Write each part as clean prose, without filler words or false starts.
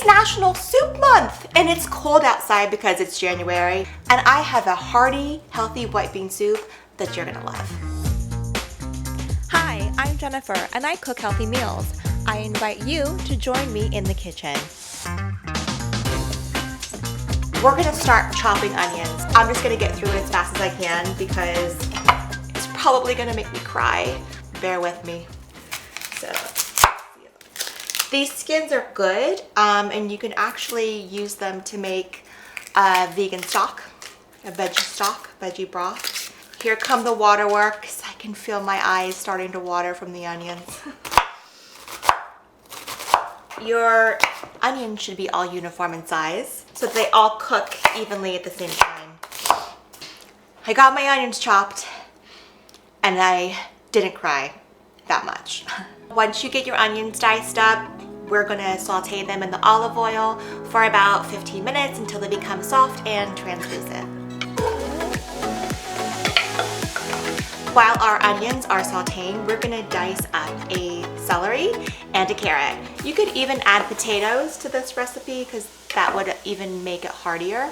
It's National Soup Month and it's cold outside because it's January, and I have a hearty, healthy white bean soup that you're gonna love. Hi, I'm Jennifer and I cook healthy meals. I invite you to join me in the kitchen. We're gonna start chopping onions. I'm just gonna get through it as fast as I can because it's probably gonna make me cry. Bear with me. So, these skins are good, and you can actually use them to make vegan stock, a veggie broth. Here come the waterworks. I can feel my eyes starting to water from the onions. Your onions should be all uniform in size so that they all cook evenly at the same time. I got my onions chopped and I didn't cry that much. Once you get your onions diced up, we're gonna saute them in the olive oil for about 15 minutes until they become soft and translucent. While our onions are sauteing, we're gonna dice up a celery and a carrot. You could even add potatoes to this recipe because that would even make it heartier.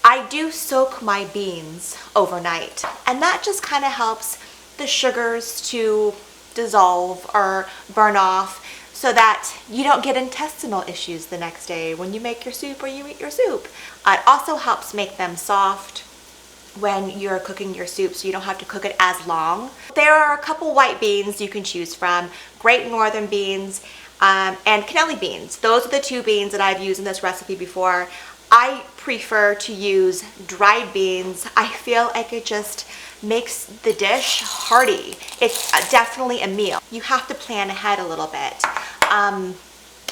I do soak my beans overnight, and that just kind of helps the sugars to dissolve or burn off so that you don't get intestinal issues the next day when you make your soup or you eat your soup. It also helps make them soft when you're cooking your soup so you don't have to cook it as long. There are a couple white beans you can choose from, Great Northern beans and cannellini beans. Those are the two beans that I've used in this recipe before. I prefer to use dried beans. I feel like it just makes the dish hearty. It's definitely a meal. You have to plan ahead a little bit.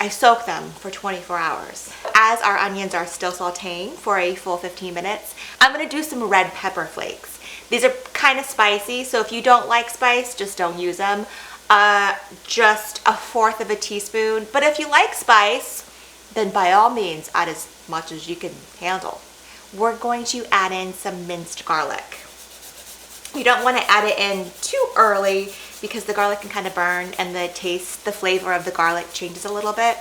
I soak them for 24 hours. As our onions are still sauteing for a full 15 minutes, I'm gonna do some red pepper flakes. These are kind of spicy, so if you don't like spice, just don't use them. Just 1/4 of a teaspoon, but if you like spice, then by all means add as much as you can handle. We're going to add in some minced garlic. You don't want to add it in too early because the garlic can kind of burn and the taste, the flavor of the garlic changes a little bit.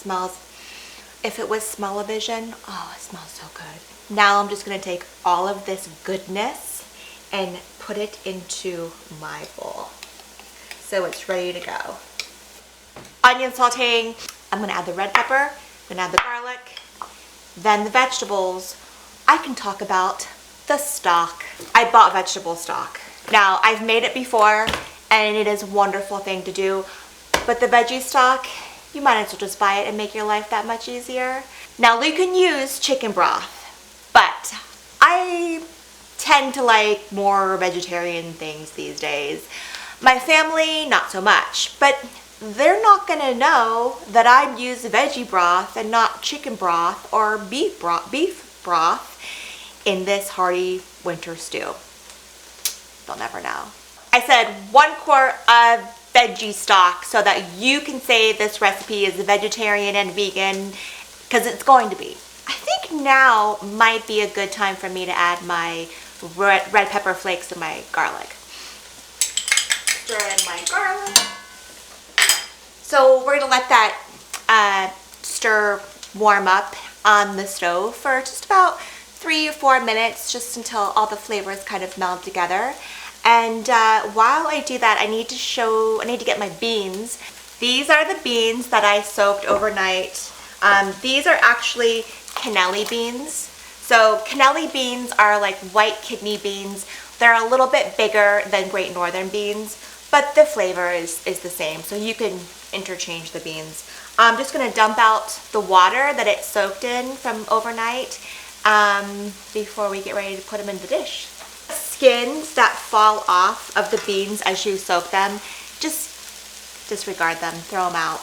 Smells, if it was smell-o-vision, oh, it smells so good. Now I'm just going to take all of this goodness and put it into my bowl. So it's ready to go. Onion sauteing, I'm going to add the red pepper, I'm going to add the garlic, then the vegetables. I can talk about the stock. I bought vegetable stock. Now, I've made it before and it is a wonderful thing to do, but the veggie stock, you might as well just buy it and make your life that much easier. Now, you can use chicken broth, but I tend to like more vegetarian things these days. My family, not so much, but they're not gonna know that I use veggie broth and not chicken broth or beef broth in this hearty winter stew. They'll never know. I said 1 quart of veggie stock so that you can say this recipe is vegetarian and vegan, because it's going to be. I think now might be a good time for me to add my red pepper flakes and my garlic. Stir in my garlic. So we're gonna let that stir warm up on the stove for just about 3 or 4 minutes, just until all the flavors kind of meld together. And while I do that, I need to get my beans. These are the beans that I soaked overnight. These are actually cannellini beans. So cannellini beans are like white kidney beans. They're a little bit bigger than Great Northern beans, but the flavor is the same. So you can interchange the beans. I'm just gonna dump out the water that it soaked in from overnight before we get ready to put them in the dish. Skins that fall off of the beans as you soak them, just disregard them, throw them out.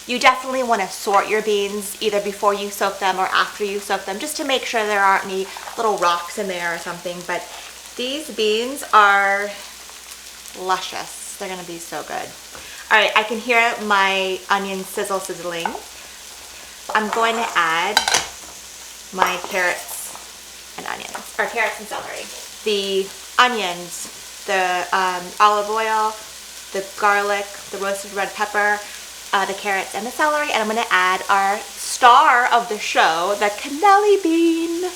You definitely want to sort your beans either before you soak them or after you soak them, just to make sure there aren't any little rocks in there or something. But these beans are luscious. They're gonna be so good. All right, I can hear my onions sizzling. I'm going to add my carrots and celery. The onions, the olive oil, the garlic, the roasted red pepper, the carrots and the celery, and I'm gonna add our star of the show, the cannelli bean.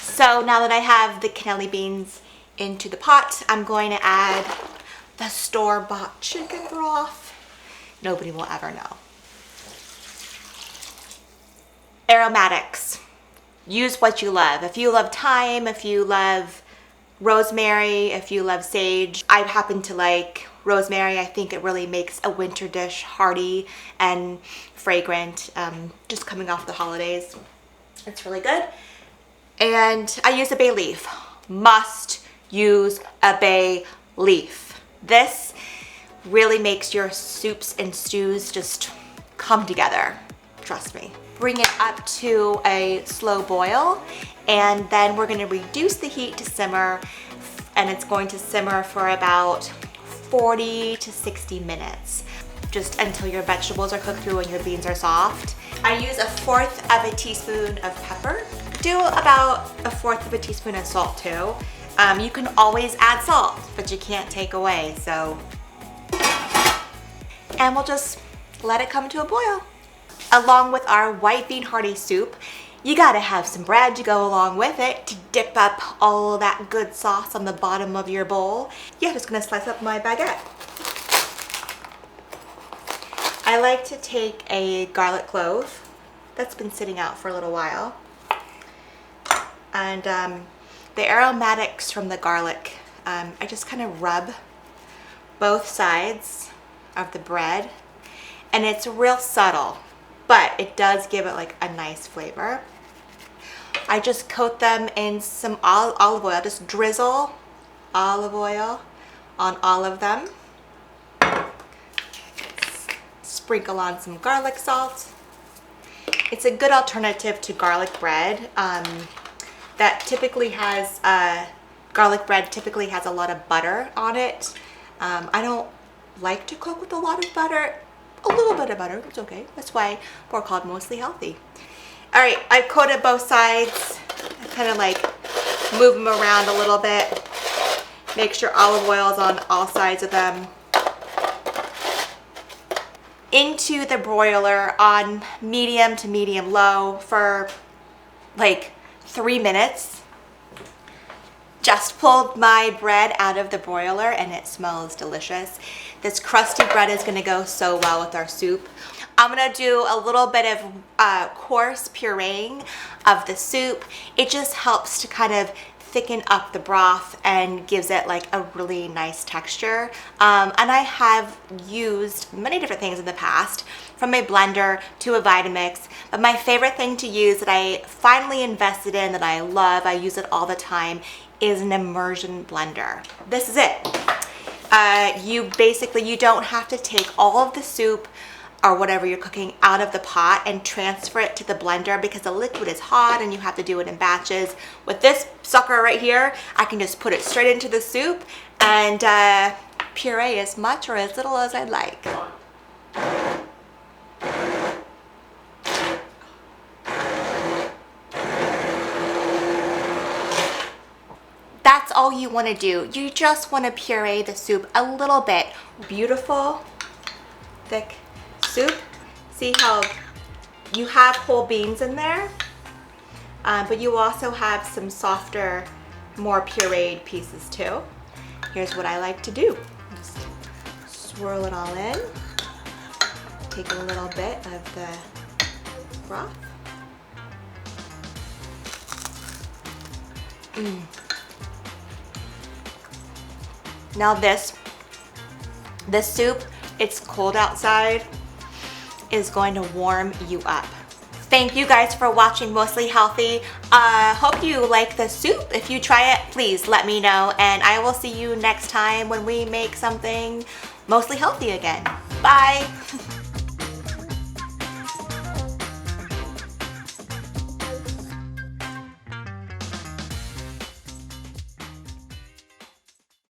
So now that I have the cannelli beans into the pot, I'm going to add the store-bought chicken broth. Nobody will ever know. Aromatics. Use what you love. If you love thyme, if you love rosemary, if you love sage. I happen to like rosemary. I think it really makes a winter dish hearty and fragrant, just coming off the holidays. It's really good. And I use a bay leaf. Must use a bay leaf. This really makes your soups and stews just come together. Trust me. Bring it up to a slow boil, and then we're gonna reduce the heat to simmer, and it's going to simmer for about 40 to 60 minutes, just until your vegetables are cooked through and your beans are soft. I use 1/4 of a teaspoon of pepper. Do about 1/4 of a teaspoon of salt too. You can always add salt, but you can't take away, so. And we'll just let it come to a boil. Along with our white bean hearty soup, you gotta have some bread to go along with it to dip up all of that good sauce on the bottom of your bowl. Yeah, just gonna slice up my baguette. I like to take a garlic clove that's been sitting out for a little while. And the aromatics from the garlic, I just kind of rub both sides of the bread, and it's real subtle, but it does give it like a nice flavor. I just coat them in some olive oil, just drizzle olive oil on all of them. Sprinkle on some garlic salt. It's a good alternative to garlic bread. That typically has, garlic bread typically has a lot of butter on it. I don't like to cook with a lot of butter. A little bit of butter, it's okay. That's why we're called Mostly Healthy. All right, I coated both sides. I kind of like move them around a little bit. Make sure olive oil is on all sides of them. Into the broiler on medium to medium low for like 3 minutes. Just pulled my bread out of the broiler and it smells delicious. This crusty bread is gonna go so well with our soup. I'm gonna do a little bit of coarse pureeing of the soup. It just helps to kind of thicken up the broth and gives it like a really nice texture. And I have used many different things in the past, from a blender to a Vitamix, but my favorite thing to use that I finally invested in, that I love, I use it all the time, is an immersion blender. This is it. You don't have to take all of the soup or whatever you're cooking out of the pot and transfer it to the blender, because the liquid is hot and you have to do it in batches. With this sucker right here, I can just put it straight into the soup and puree as much or as little as I'd like. That's all you want to do. You just want to puree the soup a little bit. Beautiful, thick soup. See how you have whole beans in there, but you also have some softer, more pureed pieces too. Here's what I like to do. Just swirl it all in. Take a little bit of the broth. Now this soup, it's cold outside, is going to warm you up. Thank you guys for watching Mostly Healthy. Hope you like the soup. If you try it, please let me know, and I will see you next time when we make something mostly healthy again. Bye.